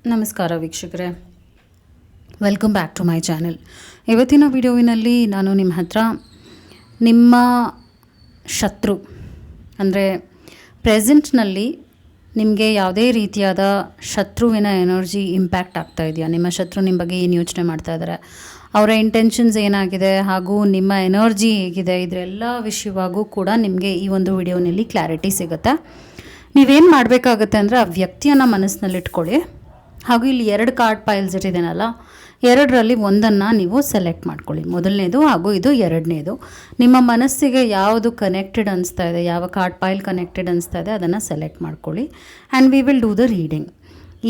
ನಮಸ್ಕಾರ ವೀಕ್ಷಕರೇ, welcome back to my channel. ಇವತ್ತಿನ ವಿಡಿಯೋವಿನಲ್ಲಿ ನಾನು ನಿಮ್ಮ ಹತ್ರ ನಿಮ್ಮ ಶತ್ರು ಅಂದರೆ ಪ್ರೆಸೆಂಟ್ನಲ್ಲಿ ನಿಮಗೆ ಯಾವುದೇ ರೀತಿಯಾದ ಶತ್ರುವಿನ ಎನರ್ಜಿ ಇಂಪ್ಯಾಕ್ಟ್ ಆಗ್ತಾ ಇದೆಯಾ, ನಿಮ್ಮ ಶತ್ರು ನಿಮ್ಮ ಬಗ್ಗೆ ಏನು ಯೋಚನೆ ಮಾಡ್ತಾ ಇದ್ದಾರೆ, ಅವರ ಇಂಟೆನ್ಷನ್ಸ್ ಏನಾಗಿದೆ ಹಾಗೂ ನಿಮ್ಮ ಎನರ್ಜಿ ಹೇಗಿದೆ, ಇದರೆಲ್ಲ ವಿಷಯವಾಗೂ ಕೂಡ ನಿಮಗೆ ಈ ಒಂದು ವಿಡಿಯೋನಲ್ಲಿ ಕ್ಲಾರಿಟಿ ಸಿಗುತ್ತೆ. ನೀವೇನು ಮಾಡಬೇಕಾಗತ್ತೆ ಅಂದರೆ ಆ ವ್ಯಕ್ತಿಯನ್ನು ಮನಸ್ಸಿನಲ್ಲಿಟ್ಕೊಳ್ಳಿ ಹಾಗೂ ಇಲ್ಲಿ 2 ಕಾರ್ಡ್ ಪೈಲ್ಸ್ ಇಟ್ಟಿದ್ದೀನಲ್ಲ, 2ರಲ್ಲಿ ಒಂದನ್ನು ನೀವು ಸೆಲೆಕ್ಟ್ ಮಾಡ್ಕೊಳ್ಳಿ. ಮೊದಲನೇದು ಹಾಗೂ ಇದು 2ನೇದು. ನಿಮ್ಮ ಮನಸ್ಸಿಗೆ ಯಾವುದು ಕನೆಕ್ಟೆಡ್ ಅನಿಸ್ತಾ ಇದೆ, ಯಾವ ಕಾರ್ಡ್ ಪೈಲ್ ಕನೆಕ್ಟೆಡ್ ಅನಿಸ್ತಾ ಇದೆ ಅದನ್ನು ಸೆಲೆಕ್ಟ್ ಮಾಡ್ಕೊಳ್ಳಿ. And we will do the reading.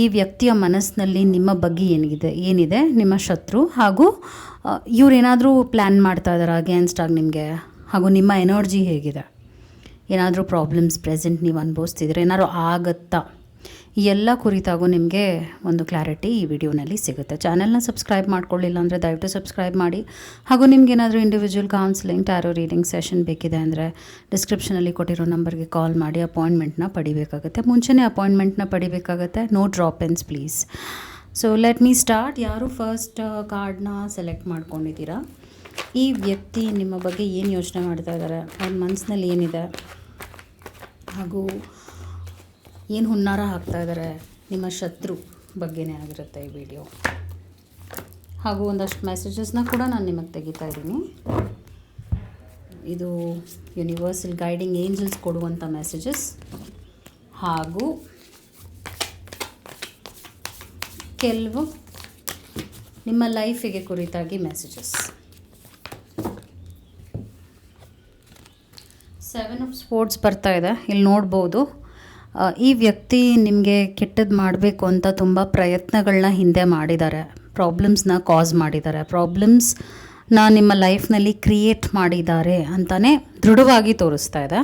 ಈ ವ್ಯಕ್ತಿಯ ಮನಸ್ಸಿನಲ್ಲಿ ನಿಮ್ಮ ಬಗ್ಗೆ ಏನಿದೆ ನಿಮ್ಮ ಶತ್ರು ಹಾಗೂ ಇವರೇನಾದರೂ ಪ್ಲ್ಯಾನ್ ಮಾಡ್ತಾ ಇದ್ದಾರೆ ಅಗೇನ್ಸ್ಟ್ ಆಗಿ ನಿಮಗೆ, ಹಾಗೂ ನಿಮ್ಮ ಎನರ್ಜಿ ಹೇಗಿದೆ, ಏನಾದರೂ ಪ್ರಾಬ್ಲಮ್ಸ್ ಪ್ರೆಸೆಂಟ್ ನೀವು ಅನುಭವಿಸ್ತಿದ್ರೆ ಏನಾದರೂ ಆಗುತ್ತಾ, ಈ ಎಲ್ಲ ಕುರಿತಾಗೂ ನಿಮಗೆ ಒಂದು ಕ್ಲಾರಿಟಿ ಈ ವಿಡಿಯೋನಲ್ಲಿ ಸಿಗುತ್ತೆ. ಚಾನಲ್ನ ಸಬ್ಸ್ಕ್ರೈಬ್ ಮಾಡ್ಕೊಳ್ಳಿಲ್ಲ ಅಂದರೆ ದಯವಿಟ್ಟು ಸಬ್ಸ್ಕ್ರೈಬ್ ಮಾಡಿ. ಹಾಗೂ ನಿಮ್ಗೆ ಏನಾದರೂ individual counselling, tarot reading session ಬೇಕಿದೆ ಅಂದರೆ ಡಿಸ್ಕ್ರಿಪ್ಷನಲ್ಲಿ ಕೊಟ್ಟಿರೋ ನಂಬರ್ಗೆ ಕಾಲ್ ಮಾಡಿ ಅಪಾಯಿಂಟ್ಮೆಂಟ್ನ ಪಡಿಬೇಕಾಗುತ್ತೆ. ಮುಂಚೆನೇ ಅಪಾಯಿಂಟ್ಮೆಂಟ್ನ ಪಡಿಬೇಕಾಗತ್ತೆ. No drop ins please. So let me start. ಯಾರು ಫಸ್ಟ್ ಕಾರ್ಡ್ನ ಸೆಲೆಕ್ಟ್ ಮಾಡ್ಕೊಂಡಿದ್ದೀರಾ, ಈ ವ್ಯಕ್ತಿ ನಿಮ್ಮ ಬಗ್ಗೆ ಏನು ಯೋಚನೆ ಮಾಡ್ತಾ ಇದ್ದಾರೆ, ಅವ್ರ ಮನಸ್ಸಿನಲ್ಲಿ ಏನಿದೆ ಹಾಗೂ ಏನು ಹುನ್ನಾರ ಹಾಕ್ತಾ ಇದ್ದಾರೆ, ನಿಮ್ಮ ಶತ್ರು ಬಗ್ಗೆನೇ ಆಗಿರುತ್ತೆ ಈ ವಿಡಿಯೋ. ಹಾಗೂ ಒಂದಷ್ಟು ಮೆಸೇಜಸ್ನ ಕೂಡ ನಾನು ನಿಮಗೆ ತೆಗಿತಾ ಇದ್ದೀನಿ. ಇದು ಯೂನಿವರ್ಸಲ್ ಗೈಡಿಂಗ್ ಏಂಜಲ್ಸ್ ಕೊಡುವಂಥ ಮೆಸೇಜಸ್ ಹಾಗೂ ಕೆಲವು ನಿಮ್ಮ ಲೈಫಿಗೆ ಕುರಿತಾಗಿ ಮೆಸೇಜಸ್. 7 ಆಫ್ ಸ್ಪೋರ್ಟ್ಸ್ ಬರ್ತಾ ಇದೆ, ಇಲ್ಲಿ ನೋಡ್ಬೋದು. ಈ ವ್ಯಕ್ತಿ ನಿಮಗೆ ಕೆಟ್ಟದ್ದು ಮಾಡಬೇಕು ಅಂತ ತುಂಬ ಪ್ರಯತ್ನಗಳನ್ನ ಹಿಂದೆ ಮಾಡಿದ್ದಾರೆ, ಪ್ರಾಬ್ಲಮ್ಸ್ನ ಕಾಸ್ ಮಾಡಿದ್ದಾರೆ, ಪ್ರಾಬ್ಲಮ್ಸ್ನ ನಿಮ್ಮ ಲೈಫ್ನಲ್ಲಿ ಕ್ರಿಯೇಟ್ ಮಾಡಿದ್ದಾರೆ ಅಂತಲೇ ದೃಢವಾಗಿ ತೋರಿಸ್ತಾ ಇದೆ.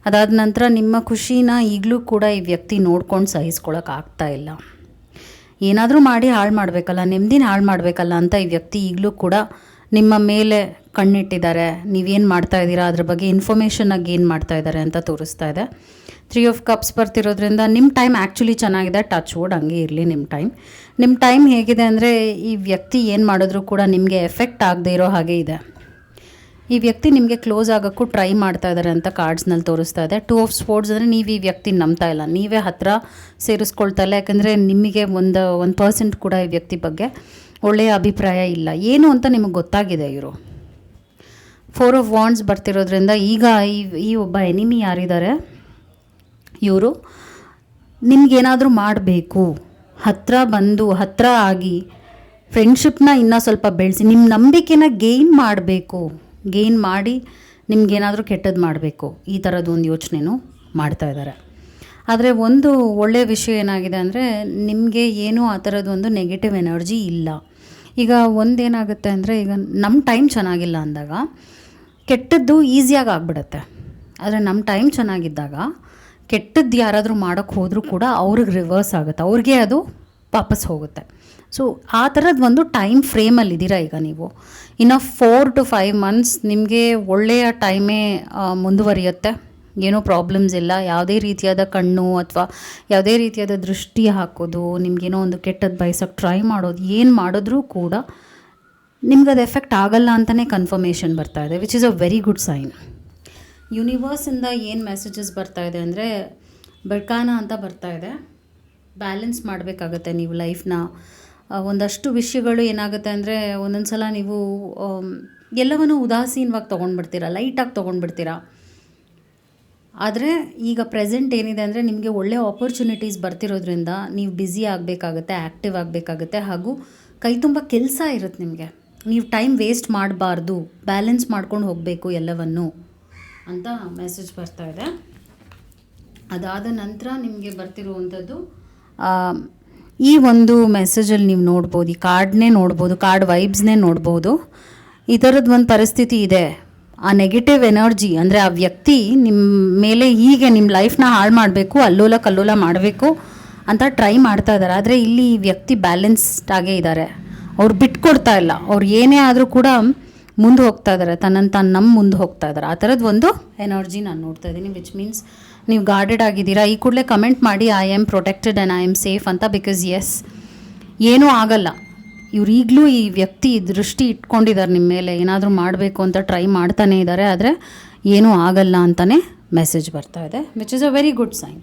ಅದಾದ ನಂತರ ನಿಮ್ಮ ಖುಷಿನ ಈಗಲೂ ಕೂಡ ಈ ವ್ಯಕ್ತಿ ನೋಡ್ಕೊಂಡು ಸಹಿಸ್ಕೊಳ್ಳೋಕ್ಕಾಗ್ತಾ ಇಲ್ಲ. ಏನಾದರೂ ಮಾಡಿ ಹಾಳು ಮಾಡಬೇಕಲ್ಲ, ನೆಮ್ಮದಿನ ಹಾಳು ಮಾಡಬೇಕಲ್ಲ ಅಂತ ಈ ವ್ಯಕ್ತಿ ಈಗಲೂ ಕೂಡ ನಿಮ್ಮ ಮೇಲೆ ಕಣ್ಣಿಟ್ಟಿದ್ದಾರೆ. ನೀವೇನು ಮಾಡ್ತಾ ಇದ್ದೀರಾ ಅದ್ರ ಬಗ್ಗೆ ಇನ್ಫಾರ್ಮೇಷನ್ನ ಗೇನ್ ಮಾಡ್ತಾ ಇದ್ದಾರೆ ಅಂತ ತೋರಿಸ್ತಾ ಇದೆ. 3 ಆಫ್ ಕಪ್ಸ್ ಬರ್ತಿರೋದ್ರಿಂದ ನಿಮ್ಮ ಟೈಮ್ ಆ್ಯಕ್ಚುಲಿ ಚೆನ್ನಾಗಿದೆ. ಟಚ್ ವುಡ್ ಹಂಗೆ ಇರಲಿ. ನಿಮ್ಮ ಟೈಮ್ ಹೇಗಿದೆ ಅಂದರೆ ಈ ವ್ಯಕ್ತಿ ಏನು ಮಾಡಿದ್ರೂ ಕೂಡ ನಿಮಗೆ ಎಫೆಕ್ಟ್ ಆಗದೆ ಇರೋ ಹಾಗೆ ಇದೆ. ಈ ವ್ಯಕ್ತಿ ನಿಮಗೆ ಕ್ಲೋಸ್ ಆಗೋಕ್ಕೂ ಟ್ರೈ ಮಾಡ್ತಾ ಇದ್ದಾರೆ ಅಂತ ಕಾರ್ಡ್ಸ್ನಲ್ಲಿ ತೋರಿಸ್ತಾ ಇದೆ. 2 ಆಫ್ ಸ್ಪೋರ್ಟ್ಸ್ ಅಂದರೆ ನೀವು ಈ ವ್ಯಕ್ತಿ ನಂಬ್ತಾ ಇಲ್ಲ, ನೀವೇ ಹತ್ತಿರ ಸೇರಿಸ್ಕೊಳ್ತಾ ಇಲ್ಲ. ಯಾಕಂದರೆ ನಿಮಗೆ 1% ಕೂಡ ಈ ವ್ಯಕ್ತಿ ಬಗ್ಗೆ ಒಳ್ಳೆಯ ಅಭಿಪ್ರಾಯ ಇಲ್ಲ, ಏನು ಅಂತ ನಿಮಗೆ ಗೊತ್ತಾಗಿದೆ. ಇವರು 4 ಆಫ್ ವಾಂಡ್ಸ್ ಬರ್ತಿರೋದ್ರಿಂದ ಈಗ ಈ ಒಬ್ಬ ಎನಿಮಿ ಯಾರಿದ್ದಾರೆ, ಇವರು ನಿಮಗೇನಾದರೂ ಮಾಡಬೇಕು, ಹತ್ತಿರ ಆಗಿ ಫ್ರೆಂಡ್ಶಿಪ್ನ ಇನ್ನೂ ಸ್ವಲ್ಪ ಬೆಳೆಸಿ ನಿಮ್ಮ ನಂಬಿಕೆನ ಗೇನ್ ಮಾಡಿ ನಿಮಗೇನಾದರೂ ಕೆಟ್ಟದ್ದು ಮಾಡಬೇಕು, ಈ ಥರದ್ದು ಒಂದು ಯೋಚನೆನೂ ಮಾಡ್ತಾ ಇದ್ದಾರೆ. ಆದರೆ ಒಂದು ಒಳ್ಳೆಯ ವಿಷಯ ಏನಾಗಿದೆ ಅಂದರೆ ನಿಮಗೆ ಏನೂ ಆ ಥರದ್ದು ಒಂದು ನೆಗೆಟಿವ್ ಎನರ್ಜಿ ಇಲ್ಲ. ಈಗ ಒಂದೇನಾಗುತ್ತೆ ಅಂದರೆ, ಈಗ ನಮ್ಮ ಟೈಮ್ ಚೆನ್ನಾಗಿಲ್ಲ ಅಂದಾಗ ಕೆಟ್ಟದ್ದು ಈಸಿಯಾಗಿ ಆಗ್ಬಿಡುತ್ತೆ. ಆದರೆ ನಮ್ಮ ಟೈಮ್ ಚೆನ್ನಾಗಿದ್ದಾಗ ಕೆಟ್ಟದ್ದು ಯಾರಾದರೂ ಮಾಡೋಕ್ಕೆ ಹೋದರೂ ಕೂಡ ಅವ್ರಿಗೆ ರಿವರ್ಸ್ ಆಗುತ್ತೆ, ಅವ್ರಿಗೆ ಅದು ವಾಪಸ್ ಹೋಗುತ್ತೆ. ಸೊ ಆ ಥರದ್ದು ಒಂದು ಟೈಮ್ ಫ್ರೇಮಲ್ಲಿದ್ದೀರಾ ಈಗ ನೀವು. ಇನ್ನು 4 to 5 months ನಿಮಗೆ ಒಳ್ಳೆಯ ಟೈಮೇ ಮುಂದುವರಿಯುತ್ತೆ. ಏನೂ ಪ್ರಾಬ್ಲಮ್ಸ್ ಇಲ್ಲ. ಯಾವುದೇ ರೀತಿಯಾದ ಕಣ್ಣು ಅಥವಾ ಯಾವುದೇ ರೀತಿಯಾದ ದೃಷ್ಟಿ ಹಾಕೋದು, ನಿಮಗೇನೋ ಒಂದು ಕೆಟ್ಟದ್ದು ಬಯಸೋಕ್ಕೆ ಟ್ರೈ ಮಾಡೋದು, ಏನು ಮಾಡಿದ್ರೂ ಕೂಡ ನಿಮ್ಗೆ ಅದು ಎಫೆಕ್ಟ್ ಆಗಲ್ಲ ಅಂತಲೇ ಕನ್ಫರ್ಮೇಷನ್ ಬರ್ತಾ ಇದೆ, which is a very good sign. ಯೂನಿವರ್ಸಿಂದ ಏನು ಮೆಸೇಜಸ್ ಬರ್ತಾ ಇದೆ ಅಂದರೆ ಬೆಳ್ಕಾನ ಅಂತ ಬರ್ತಾ ಇದೆ. ಬ್ಯಾಲೆನ್ಸ್ ಮಾಡಬೇಕಾಗತ್ತೆ ನೀವು ಲೈಫ್ನ. ಒಂದಷ್ಟು ವಿಷಯಗಳು ಏನಾಗುತ್ತೆ ಅಂದರೆ ಒಂದೊಂದು ಸಲ ನೀವು ಎಲ್ಲವನ್ನೂ ಉದಾಸೀನವಾಗಿ ತೊಗೊಂಡ್ಬಿಡ್ತೀರಾ, ಲೈಟಾಗಿ ತೊಗೊಂಡ್ಬಿಡ್ತೀರಾ. ಆದರೆ ಈಗ ಪ್ರೆಸೆಂಟ್ ಏನಿದೆ ಅಂದರೆ ನಿಮಗೆ ಒಳ್ಳೆಯ ಆಪರ್ಚುನಿಟೀಸ್ ಬರ್ತಿರೋದ್ರಿಂದ ನೀವು ಬ್ಯುಸಿ ಆಗಬೇಕಾಗತ್ತೆ, ಆ್ಯಕ್ಟಿವ್ ಆಗಬೇಕಾಗತ್ತೆ, ಹಾಗೂ ಕೈ ತುಂಬ ಕೆಲಸ ಇರುತ್ತೆ ನಿಮಗೆ. ನೀವು ಟೈಮ್ ವೇಸ್ಟ್ ಮಾಡಬಾರ್ದು, ಬ್ಯಾಲೆನ್ಸ್ ಮಾಡ್ಕೊಂಡು ಹೋಗಬೇಕು ಎಲ್ಲವನ್ನು ಅಂತ ಮೆಸೇಜ್ ಬರ್ತಾ ಇದೆ. ಅದಾದ ನಂತರ ನಿಮಗೆ ಬರ್ತಿರುವಂಥದ್ದು ಈ ಒಂದು ಮೆಸೇಜಲ್ಲಿ ನೀವು ನೋಡ್ಬೋದು, ಈ ಕಾರ್ಡ್ನೇ ನೋಡ್ಬೋದು, ಕಾರ್ಡ್ ವೈಬ್ಸ್ನೇ ನೋಡ್ಬೋದು. ಈ ಥರದ್ದು ಒಂದು ಪರಿಸ್ಥಿತಿ ಇದೆ. ಆ ನೆಗೆಟಿವ್ ಎನರ್ಜಿ ಅಂದರೆ ಆ ವ್ಯಕ್ತಿ ನಿಮ್ಮ ಮೇಲೆ ಹೀಗೆ ನಿಮ್ಮ ಲೈಫ್ನ ಹಾಳು ಮಾಡಬೇಕು, ಅಲ್ಲೋಲ ಕಲ್ಲೋಲ ಮಾಡಬೇಕು ಅಂತ ಟ್ರೈ ಮಾಡ್ತಾ ಇದ್ದಾರೆ. ಆದರೆ ಇಲ್ಲಿ ಈ ವ್ಯಕ್ತಿ ಬ್ಯಾಲೆನ್ಸ್ಡ್ ಆಗೇ ಇದ್ದಾರೆ, ಅವ್ರು ಬಿಟ್ಕೊಡ್ತಾ ಇಲ್ಲ. ಅವ್ರು ಏನೇ ಆದರೂ ಕೂಡ ಮುಂದೆ ಹೋಗ್ತಾ ಇದ್ದಾರೆ, ತನ್ನನ್ನು ತಾನು ಮುಂದೆ ಹೋಗ್ತಾ ಇದ್ದಾರೆ. ಆ ಥರದ್ದು ಒಂದು ಎನರ್ಜಿ ನಾನು ನೋಡ್ತಾ ಇದ್ದೀನಿ, ವಿಚ್ ಮೀನ್ಸ್ ನೀವು ಗಾರ್ಡೆಡ್ ಆಗಿದ್ದೀರಾ, ಈ ಕೂಡಲೇ ಕಮೆಂಟ್ ಮಾಡಿ I am protected and I am safe ಅಂತ. ಬಿಕಾಸ್ ಎಸ್, ಏನೂ ಆಗಲ್ಲ. ಇವ್ರು ಈಗಲೂ ಈ ವ್ಯಕ್ತಿ ದೃಷ್ಟಿ ಇಟ್ಕೊಂಡಿದ್ದಾರೆ ನಿಮ್ಮ ಮೇಲೆ, ಏನಾದರೂ ಮಾಡಬೇಕು ಅಂತ ಟ್ರೈ ಮಾಡ್ತಾನೇ ಇದ್ದಾರೆ, ಆದರೆ ಏನೂ ಆಗಲ್ಲ ಅಂತಲೇ ಮೆಸೇಜ್ ಬರ್ತಾ ಇದೆ, which is a very good sign.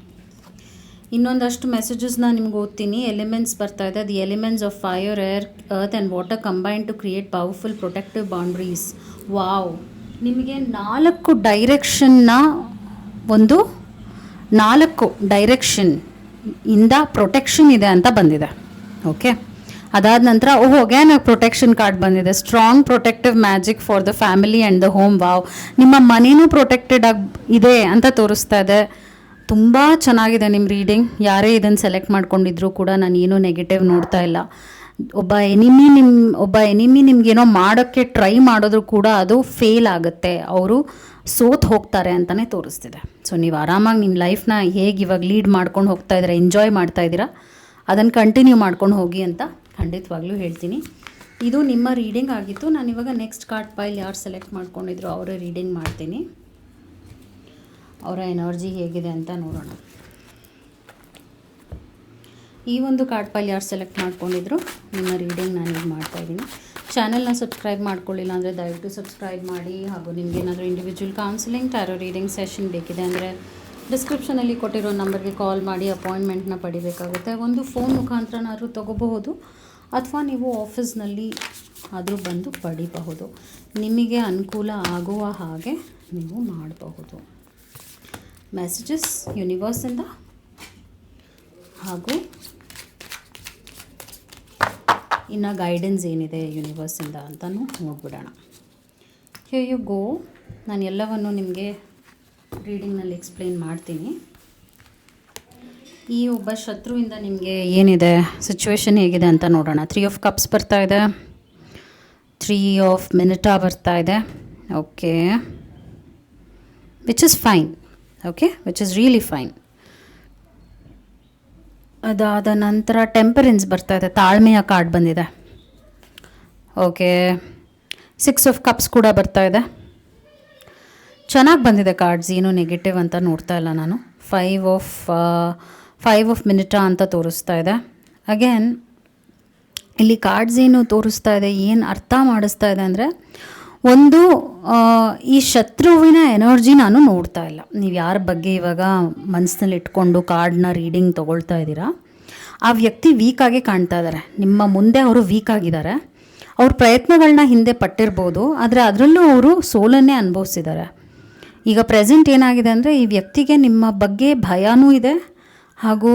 ಇನ್ನೊಂದಷ್ಟು ಮೆಸೇಜಸ್ನ ನಿಮ್ಗೆ ಓದ್ತೀನಿ. ಎಲಿಮೆಂಟ್ಸ್ ಬರ್ತಾ ಇದೆ. The elements of fire, air, earth and water combine to create powerful protective boundaries. Wow, ನಿಮಗೆ 4 ಡೈರೆಕ್ಷನ್ನ ಒಂದು 4 ಡೈರೆಕ್ಷನ್ ಇಂದ ಪ್ರೊಟೆಕ್ಷನ್ ಇದೆ ಅಂತ ಬಂದಿದೆ. ಓಕೆ, ಅದಾದ ನಂತರ ಅಗೇನ್ ಪ್ರೊಟೆಕ್ಷನ್ ಕಾರ್ಡ್ ಬಂದಿದೆ. Strong protective magic for the family and the home. Wow, ನಿಮ್ಮ ಮನೇನೂ ಪ್ರೊಟೆಕ್ಟೆಡ್ ಆಗಿ ಇದೆ ಅಂತ ತೋರಿಸ್ತಾ ಇದೆ. ತುಂಬ ಚೆನ್ನಾಗಿದೆ ನಿಮ್ಮ ರೀಡಿಂಗ್. ಯಾರೇ ಇದನ್ನು ಸೆಲೆಕ್ಟ್ ಮಾಡ್ಕೊಂಡಿದ್ರು ಕೂಡ ನಾನು ಏನೂ ನೆಗೆಟಿವ್ ನೋಡ್ತಾ ಇಲ್ಲ. ಒಬ್ಬ ಎನಿಮಿ ನಿಮ್ಗೇನೋ ಮಾಡೋಕ್ಕೆ ಟ್ರೈ ಮಾಡಿದ್ರು ಕೂಡ ಅದು ಫೇಲ್ ಆಗುತ್ತೆ, ಅವರು ಸೋತ್ ಹೋಗ್ತಾರೆ ಅಂತಲೇ ತೋರಿಸ್ತಿದೆ. ಸೊ ನೀವು ಆರಾಮಾಗಿ ನಿಮ್ಮ ಲೈಫ್ನ ಹೇಗೆ ಇವಾಗ ಲೀಡ್ ಮಾಡ್ಕೊಂಡು ಹೋಗ್ತಾ ಇದ್ದೀರಾ, ಎಂಜಾಯ್ ಮಾಡ್ತಾ ಇದ್ದೀರಾ, ಅದನ್ನು ಕಂಟಿನ್ಯೂ ಮಾಡ್ಕೊಂಡು ಹೋಗಿ ಅಂತ ಖಂಡಿತವಾಗ್ಲೂ ಹೇಳ್ತೀನಿ. ಇದು ನಿಮ್ಮ ರೀಡಿಂಗ್ ಆಗಿತ್ತು. ನಾನಿವಾಗ ನೆಕ್ಸ್ಟ್ ಕಾರ್ಡ್ ಪೈಲ್ ಯಾರು ಸೆಲೆಕ್ಟ್ ಮಾಡ್ಕೊಂಡಿದ್ರು ಅವರ ರೀಡಿಂಗ್ ಮಾಡ್ತೀನಿ. ಅವರ ಎನರ್ಜಿ ಹೇಗಿದೆ ಅಂತ ನೋಡೋಣ. ಈ ಒಂದು ಕಾರ್ಡ್ ಪೈಲ್ ಯಾರು ಸೆಲೆಕ್ಟ್ ಮಾಡ್ಕೊಂಡಿದ್ರು ನಿಮ್ಮ ರೀಡಿಂಗ್ ನಾನೀಗ ಮಾಡ್ತಾಯಿದ್ದೀನಿ. ಚಾನಲ್ನ ಸಬ್ಸ್ಕ್ರೈಬ್ ಮಾಡ್ಕೊಳ್ಳಿಲ್ಲ ಅಂದರೆ ದಯವಿಟ್ಟು ಸಬ್ಸ್ಕ್ರೈಬ್ ಮಾಡಿ. ಹಾಗೂ ನಿಮಗೇನಾದರೂ individual counselling, tarot reading session ಬೇಕಿದೆ ಅಂದರೆ ಡಿಸ್ಕ್ರಿಪ್ಷನಲ್ಲಿ ಕೊಟ್ಟಿರೋ ನಂಬರ್ಗೆ ಕಾಲ್ ಮಾಡಿ ಅಪಾಯಿಂಟ್ಮೆಂಟ್ನ ಪಡಿಬೇಕಾಗುತ್ತೆ. ಒಂದು ಫೋನ್ ಮುಖಾಂತರನಾದ್ರೂ ತೊಗೋಬಹುದು, ಅಥವಾ ನೀವು ಆಫೀಸ್ನಲ್ಲಿ ಆದರೂ ಬಂದು ಪಡಿಬಹುದು. ನಿಮಗೆ ಅನುಕೂಲ ಆಗುವ ಹಾಗೆ ನೀವು ಮಾಡಬಹುದು. ಮೆಸೇಜಸ್ ಯೂನಿವರ್ಸಿಂದ ಹಾಗೂ ಇನ್ನು ಗೈಡೆನ್ಸ್ ಏನಿದೆ ಯೂನಿವರ್ಸಿಂದ ಅಂತಲೂ ನೋಡ್ಬಿಡೋಣ. Here you go. ನಾನು ಎಲ್ಲವನ್ನು ನಿಮಗೆ ರೀಡಿಂಗ್ನಲ್ಲಿ ಎಕ್ಸ್ಪ್ಲೇನ್ ಮಾಡ್ತೀನಿ. ಈ ಒಬ್ಬ ಶತ್ರುವಿಂದ ನಿಮಗೆ ಏನಿದೆ, ಸಿಚುವೇಶನ್ ಹೇಗಿದೆ ಅಂತ ನೋಡೋಣ. 3 ಆಫ್ ಕಪ್ಸ್ ಬರ್ತಾ ಇದೆ, 3 ಆಫ್ ಮಿನಿಟಾ ಬರ್ತಾ ಇದೆ. Okay, which is fine. Okay, which is really fine. ಅದಾದ ನಂತರ ಟೆಂಪರೆನ್ಸ್ ಬರ್ತಾ ಇದೆ, ತಾಳ್ಮೆಯ ಕಾರ್ಡ್ ಬಂದಿದೆ. ಓಕೆ, 6 ಆಫ್ ಕಪ್ಸ್ ಕೂಡ ಬರ್ತಾ ಇದೆ. ಚೆನ್ನಾಗಿ ಬಂದಿದೆ ಕಾರ್ಡ್ಸ್, ಏನು ನೆಗೆಟಿವ್ ಅಂತ ನೋಡ್ತಾ ಇಲ್ಲ ನಾನು. 5 ಆಫ್ ಮಿನಿಟಾ ಅಂತ ತೋರಿಸ್ತಾ ಇದೆ. ಅಗೇನ್ ಇಲ್ಲಿ ಕಾರ್ಡ್ಸ್ ಏನು ತೋರಿಸ್ತಾ ಇದೆ, ಏನು ಅರ್ಥ ಮಾಡಿಸ್ತಾ ಇದೆ ಅಂದರೆ, ಒಂದು ಈ ಶತ್ರುವಿನ ಎನರ್ಜಿ ನಾನು ನೋಡ್ತಾ ಇಲ್ಲ. ನೀವು ಯಾರ ಬಗ್ಗೆ ಇವಾಗ ಮನಸ್ಸಿನಲ್ಲಿ ಇಟ್ಕೊಂಡು ಕಾರ್ಡ್ನ ರೀಡಿಂಗ್ ತೊಗೊಳ್ತಾ ಇದ್ದೀರಾ, ಆ ವ್ಯಕ್ತಿ ವೀಕಾಗಿ ಕಾಣ್ತಾ ಇದ್ದಾರೆ. ನಿಮ್ಮ ಮುಂದೆ ಅವರು ವೀಕ್ ಆಗಿದ್ದಾರೆ. ಅವ್ರ ಪ್ರಯತ್ನಗಳನ್ನ ಹಿಂದೆ ಪಟ್ಟಿರ್ಬೋದು, ಆದರೆ ಅದರಲ್ಲೂ ಅವರು ಸೋಲನ್ನೇ ಅನುಭವಿಸಿದ್ದಾರೆ. ಈಗ ಪ್ರೆಸೆಂಟ್ ಏನಾಗಿದೆ ಅಂದರೆ, ಈ ವ್ಯಕ್ತಿಗೆ ನಿಮ್ಮ ಬಗ್ಗೆ ಭಯನೂ ಇದೆ, ಹಾಗೂ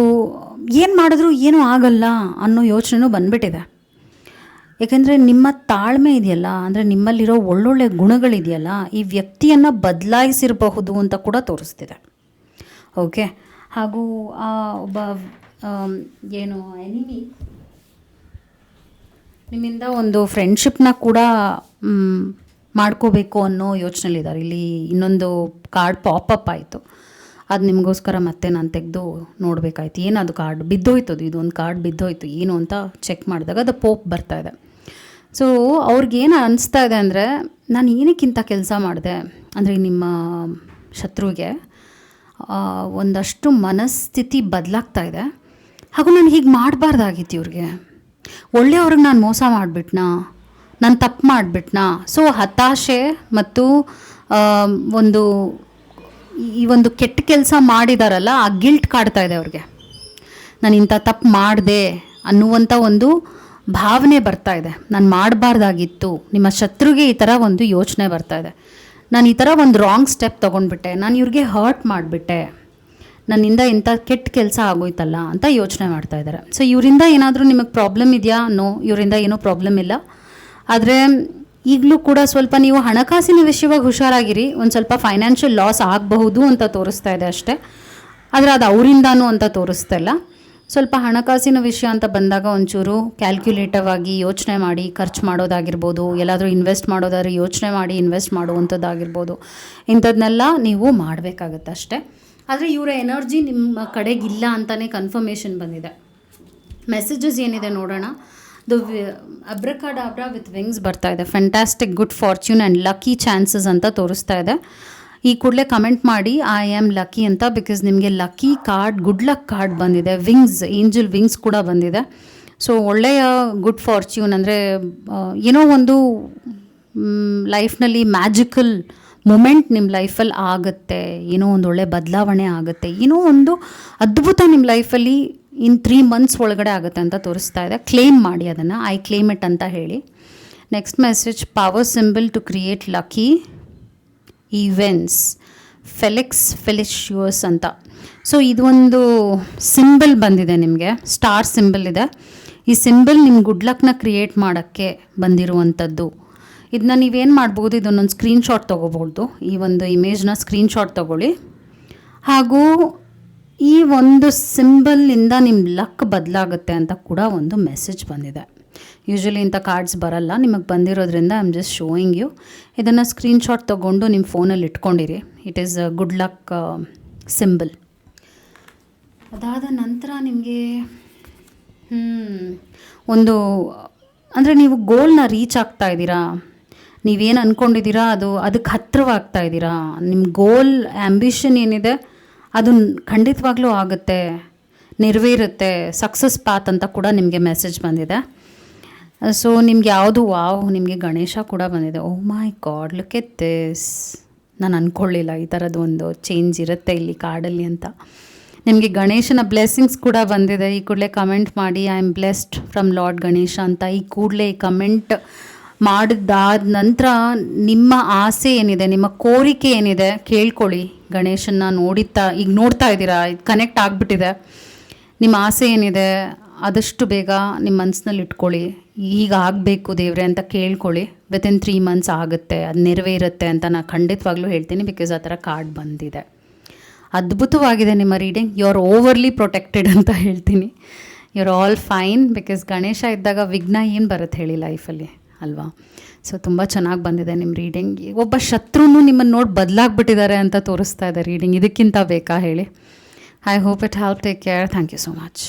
ಏನು ಮಾಡಿದ್ರೂ ಏನೂ ಆಗಲ್ಲ ಅನ್ನೋ ಯೋಚನೆನೂ ಬಂದ್ಬಿಟ್ಟಿದೆ. ಏಕೆಂದರೆ ನಿಮ್ಮ ತಾಳ್ಮೆ ಇದೆಯಲ್ಲ, ಅಂದರೆ ನಿಮ್ಮಲ್ಲಿರೋ ಒಳ್ಳೊಳ್ಳೆ ಗುಣಗಳಿದೆಯಲ್ಲ, ಈ ವ್ಯಕ್ತಿಯನ್ನು ಬದಲಾಯಿಸಿರಬಹುದು ಅಂತ ಕೂಡ ತೋರಿಸ್ತಿದೆ. ಓಕೆ, ಹಾಗೂ ಆ ಒಬ್ಬ ಏನು ಎನಿಮಿ ನಿಮ್ಮಿಂದ ಒಂದು ಫ್ರೆಂಡ್ಶಿಪ್ನ ಕೂಡ ಮಾಡ್ಕೋಬೇಕು ಅನ್ನೋ ಯೋಚನೆಯಲ್ಲಿದ್ದಾರೆ. ಇಲ್ಲಿ ಇನ್ನೊಂದು ಕಾರ್ಡ್ ಪಾಪಪ್ ಆಯಿತು, ಅದು ನಿಮಗೋಸ್ಕರ ಮತ್ತೆ ನಾನು ತೆಗೆದು ನೋಡಬೇಕಾಯ್ತು. ಏನದು ಕಾರ್ಡ್ ಬಿದ್ದೋಯ್ತು, ಇದೊಂದು ಕಾರ್ಡ್ ಬಿದ್ದೋಯ್ತು, ಏನು ಅಂತ ಚೆಕ್ ಮಾಡಿದಾಗ ಅದು ಪೋಪ್ ಬರ್ತಾ ಇದೆ. ಸೊ ಅವ್ರಿಗೇನು ಅನಿಸ್ತಾ ಇದೆ ಅಂದರೆ, ನಾನು ಏನಕ್ಕಿಂತ ಕೆಲಸ ಮಾಡಿದೆ ಅಂದರೆ, ನಿಮ್ಮ ಶತ್ರುವಿಗೆ ಒಂದಷ್ಟು ಮನಸ್ಥಿತಿ ಬದಲಾಗ್ತಾ ಇದೆ. ಹಾಗೂ ನಾನು ಹೀಗೆ ಮಾಡಬಾರ್ದಾಗಿತ್ತು, ಇವ್ರಿಗೆ ಒಳ್ಳೆಯವ್ರಿಗೆ ನಾನು ಮೋಸ ಮಾಡಿಬಿಟ್ನಾ, ನಾನು ತಪ್ಪು ಮಾಡಿಬಿಟ್ನಾ. ಸೊ ಹತಾಶೆ ಮತ್ತು ಈ ಒಂದು ಕೆಟ್ಟ ಕೆಲಸ ಮಾಡಿದಾರಲ್ಲ, ಆ ಗಿಲ್ಟ್ ಕಾಡ್ತಾ ಇದೆ ಅವ್ರಿಗೆ. ನಾನು ಇಂಥ ತಪ್ಪು ಮಾಡಿದೆ ಅನ್ನುವಂಥ ಒಂದು ಭಾವನೆ ಬರ್ತಾ ಇದೆ. ನಾನು ಮಾಡಬಾರ್ದಾಗಿತ್ತು. ನಿಮ್ಮ ಶತ್ರುಗೆ ಈ ಥರ ಒಂದು ಯೋಚನೆ ಬರ್ತಾ ಇದೆ. ನಾನು ಈ ಥರ ಒಂದು ರಾಂಗ್ ಸ್ಟೆಪ್ ತೊಗೊಂಡ್ಬಿಟ್ಟೆ, ನಾನು ಇವ್ರಿಗೆ ಹರ್ಟ್ ಮಾಡಿಬಿಟ್ಟೆ, ನನ್ನಿಂದ ಇಂಥ ಕೆಟ್ಟ ಕೆಲಸ ಆಗೋಯ್ತಲ್ಲ ಅಂತ ಯೋಚನೆ ಮಾಡ್ತಾ ಇದ್ದಾರೆ. ಸೊ ಇವರಿಂದ ಏನಾದರೂ ನಿಮಗೆ ಪ್ರಾಬ್ಲಮ್ ಇದೆಯಾ? ನೋ, ಇವರಿಂದ ಏನೂ ಪ್ರಾಬ್ಲಮ್ ಇಲ್ಲ. ಆದರೆ ಈಗಲೂ ಕೂಡ ಸ್ವಲ್ಪ ನೀವು ಹಣಕಾಸಿನ ವಿಷಯವಾಗಿ ಹುಷಾರಾಗಿರಿ. ಒಂದು ಸ್ವಲ್ಪ ಫೈನಾನ್ಷಿಯಲ್ ಲಾಸ್ ಆಗಬಹುದು ಅಂತ ತೋರಿಸ್ತಾ ಇದೆ ಅಷ್ಟೇ, ಆದರೆ ಅದು ಅವರಿಂದಾನು ಅಂತ ತೋರಿಸ್ತಾ ಇಲ್ಲ. ಸ್ವಲ್ಪ ಹಣಕಾಸಿನ ವಿಷಯ ಅಂತ ಬಂದಾಗ ಒಂಚೂರು ಕ್ಯಾಲ್ಕ್ಯುಲೇಟಿವ್ ಆಗಿ ಯೋಚನೆ ಮಾಡಿ ಖರ್ಚು ಮಾಡೋದಾಗಿರ್ಬೋದು, ಎಲ್ಲಾದರೂ ಇನ್ವೆಸ್ಟ್ ಮಾಡೋದಾದ್ರೆ ಯೋಚನೆ ಮಾಡಿ ಇನ್ವೆಸ್ಟ್ ಮಾಡುವಂಥದ್ದಾಗಿರ್ಬೋದು, ಇಂಥದ್ದನ್ನೆಲ್ಲ ನೀವು ಮಾಡಬೇಕಾಗತ್ತೆ ಅಷ್ಟೇ. ಆದರೆ ಇವರ ಎನರ್ಜಿ ನಿಮ್ಮ ಕಡೆಗಿಲ್ಲ ಅಂತಲೇ ಕನ್ಫರ್ಮೇಷನ್ ಬಂದಿದೆ. ಮೆಸೇಜಸ್ ಏನಿದೆ ನೋಡೋಣ. ದ ಅಬ್ರಕಾಡಾಬ್ರಾ ವಿತ್ ವಿಂಗ್ಸ್ ಬರ್ತಾ ಇದೆ. Fantastic good fortune and lucky chances ಅಂತ ತೋರಿಸ್ತಾ ಇದೆ. ಈ ಕೂಡಲೇ ಕಮೆಂಟ್ ಮಾಡಿ ಐ ಆಮ್ ಲಕ್ಕಿ ಅಂತ, ಬಿಕಾಸ್ ನಿಮಗೆ lucky card, good luck card ಬಂದಿದೆ, ವಿಂಗ್ಸ್, ಏಂಜಲ್ ವಿಂಗ್ಸ್ ಕೂಡ ಬಂದಿದೆ. ಸೊ ಒಳ್ಳೆಯ ಗುಡ್ ಫಾರ್ಚ್ಯೂನ್, ಅಂದರೆ ಏನೋ ಒಂದು ಲೈಫ್ನಲ್ಲಿ ಮ್ಯಾಜಿಕಲ್ ಮೂಮೆಂಟ್ ನಿಮ್ಮ ಲೈಫಲ್ಲಿ ಆಗುತ್ತೆ, ಏನೋ ಒಂದು ಒಳ್ಳೆ ಬದಲಾವಣೆ ಆಗುತ್ತೆ, ಏನೋ ಒಂದು ಅದ್ಭುತ ನಿಮ್ಮ ಲೈಫಲ್ಲಿ ಇನ್ 3 months ಒಳಗಡೆ ಆಗುತ್ತೆ ಅಂತ ತೋರಿಸ್ತಾ ಇದೆ. ಕ್ಲೇಮ್ ಮಾಡಿ ಅದನ್ನು, ಐ ಕ್ಲೇಮ್ ಇಟ್ ಅಂತ ಹೇಳಿ. Next message, power symbol to create lucky events, felicitous ಅಂತ. ಸೊ ಇದು ಒಂದು ಸಿಂಬಲ್ ಬಂದಿದೆ ನಿಮಗೆ, ಸ್ಟಾರ್ ಸಿಂಬಲ್ ಇದೆ. ಈ ಸಿಂಬಲ್ ನಿಮ್ಮ ಗುಡ್ ಲಕ್ನ ಕ್ರಿಯೇಟ್ ಮಾಡೋಕ್ಕೆ ಬಂದಿರುವಂಥದ್ದು. ಇದನ್ನ ನೀವೇನು ಮಾಡ್ಬೋದು, ಇದನ್ನೊಂದು ಸ್ಕ್ರೀನ್ಶಾಟ್ ತೊಗೋಬೋದು. ಈ ಒಂದು ಇಮೇಜ್ನ ಸ್ಕ್ರೀನ್ಶಾಟ್ ತೊಗೊಳ್ಳಿ. ಹಾಗೂ ಈ ಒಂದು ಸಿಂಬಲ್ಲಿಂದ ನಿಮ್ಮ ಲಕ್ ಬದಲಾಗುತ್ತೆ ಅಂತ ಕೂಡ ಒಂದು ಮೆಸೇಜ್ ಬಂದಿದೆ. ಯೂಶ್ವಲಿ ಇಂಥ ಕಾರ್ಡ್ಸ್ ಬರಲ್ಲ, ನಿಮಗೆ ಬಂದಿರೋದ್ರಿಂದ I am just showing you. ಇದನ್ನು ಸ್ಕ್ರೀನ್ಶಾಟ್ ತೊಗೊಂಡು ನಿಮ್ಮ ಫೋನಲ್ಲಿ ಇಟ್ಕೊಂಡಿರಿ. It is a good luck symbol. ಅದಾದ ನಂತರ ನಿಮಗೆ ಒಂದು ಅಂದರೆ ನೀವು ಗೋಲ್ನ ರೀಚ್ ಆಗ್ತಾ ಇದ್ದೀರಾ, ನೀವೇನು ಅಂದ್ಕೊಂಡಿದ್ದೀರಾ ಅದಕ್ಕೆ ಹತ್ತಿರವಾಗ್ತಾ ಇದ್ದೀರಾ. ನಿಮ್ಮ ಗೋಲ್, ಆ್ಯಂಬಿಷನ್ ಏನಿದೆ ಅದು ಖಂಡಿತವಾಗ್ಲೂ ಆಗುತ್ತೆ, ನೆರವೇರುತ್ತೆ, ಸಕ್ಸಸ್ ಪಾತ್ ಅಂತ ಕೂಡ ನಿಮಗೆ ಮೆಸೇಜ್ ಬಂದಿದೆ. ಸೊ ನಿಮ್ಗೆ ಯಾವುದು, ನಿಮಗೆ ಗಣೇಶ ಕೂಡ ಬಂದಿದೆ. ಓ ಮೈ ಗಾಡ್, ಲುಕ್ ಎಟ್ ದಿಸ್. ನಾನು ಅಂದ್ಕೊಳ್ಳಿಲ್ಲ ಈ ಥರದ್ದು ಒಂದು ಚೇಂಜ್ ಇರುತ್ತೆ ಇಲ್ಲಿ ಕಾರ್ಡಲ್ಲಿ ಅಂತ. ನಿಮಗೆ ಗಣೇಶನ ಬ್ಲೆಸ್ಸಿಂಗ್ಸ್ ಕೂಡ ಬಂದಿದೆ. ಈ ಕೂಡಲೇ ಕಮೆಂಟ್ ಮಾಡಿ I am blessed from lord Ganesha ಅಂತ. ಈ ಕೂಡಲೇ ಕಮೆಂಟ್ ಮಾಡಿದಾದ ನಂತರ ನಿಮ್ಮ ಆಸೆ ಏನಿದೆ, ನಿಮ್ಮ ಕೋರಿಕೆ ಏನಿದೆ ಕೇಳ್ಕೊಳ್ಳಿ. ಗಣೇಶನ್ನ ಈಗ ನೋಡ್ತಾ ಇದ್ದೀರಾ, ಇದು ಕನೆಕ್ಟ್ ಆಗಿಬಿಟ್ಟಿದೆ. ನಿಮ್ಮ ಆಸೆ ಏನಿದೆ ಆದಷ್ಟು ಬೇಗ ನಿಮ್ಮ ಮನಸ್ಸಿನಲ್ಲಿ ಇಟ್ಕೊಳ್ಳಿ. ಈಗ ಆಗಬೇಕು ದೇವ್ರೆ ಅಂತ ಕೇಳ್ಕೊಳ್ಳಿ. ವಿತಿನ್ 3 months ಆಗುತ್ತೆ, ಅದು ನೆರವೇರುತ್ತೆ ಅಂತ ನಾನು ಖಂಡಿತವಾಗ್ಲೂ ಹೇಳ್ತೀನಿ. ಬಿಕಾಸ್ ಆ ಥರ ಕಾರ್ಡ್ ಬಂದಿದೆ. ಅದ್ಭುತವಾಗಿದೆ ನಿಮ್ಮ reading. You are overly protected ಅಂತ ಹೇಳ್ತೀನಿ. You are all fine. Because Ganesha ಇದ್ದಾಗ ವಿಘ್ನ ಏನು ಬರುತ್ತೆ ಹೇಳಿ ಲೈಫಲ್ಲಿ, ಅಲ್ವಾ? ಸೊ ತುಂಬ ಚೆನ್ನಾಗಿ ಬಂದಿದೆ ನಿಮ್ಮ ರೀಡಿಂಗ್. ಒಬ್ಬ ಶತ್ರುನು ನಿಮ್ಮನ್ನು ನೋಡಿ ಬದಲಾಗ್ಬಿಟ್ಟಿದ್ದಾರೆ ಅಂತ ತೋರಿಸ್ತಾ ಇದೆ ರೀಡಿಂಗ್. ಇದಕ್ಕಿಂತ ಬೇಕಾ ಹೇಳಿ? I hope it help. Take care. Thank you so much.